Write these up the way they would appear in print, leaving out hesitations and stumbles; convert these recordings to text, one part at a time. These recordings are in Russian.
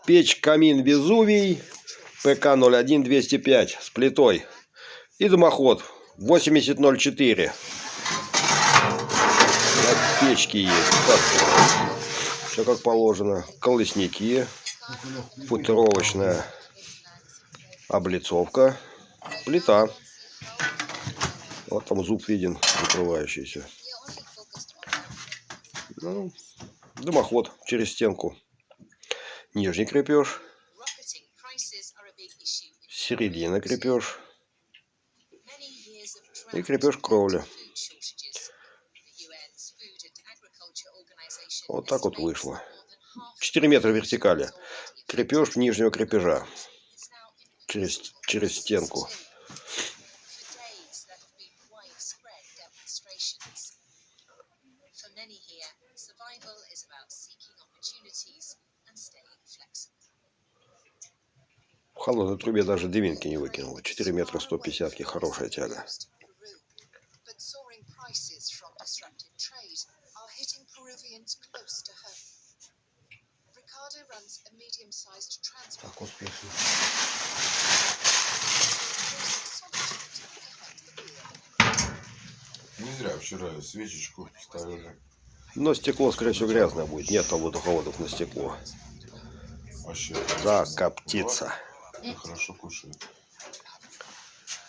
Печь камин Везувий ПК-01-205 с плитой. И дымоход 8004. На печке есть. Все как положено. Колосники. Футировочная облицовка. Плита. Вот там зуб виден, закрывающийся. Ну, дымоход через стенку. Нижний крепеж. Середина крепеж. И крепеж кровли. Вот так вот вышло. 4 метра вертикали. Крепеж нижнего крепежа. Через стенку. В холодной трубе даже дыминки не выкинула. 4 метра 150, хорошая тяга. Так успешно. Не зря вчера свечечку ставили. Но стекло, скорее всего, грязное будет. Нет там водоходов на стекло. Вообще. Закоптится. Хорошо кушает.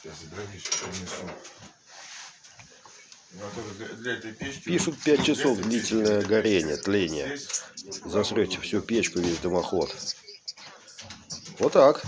Сейчас дровишки принесу. Для этой печки... Пишут 5 часов длительное горение, тление. Засрете всю печку, весь дымоход. Вот так.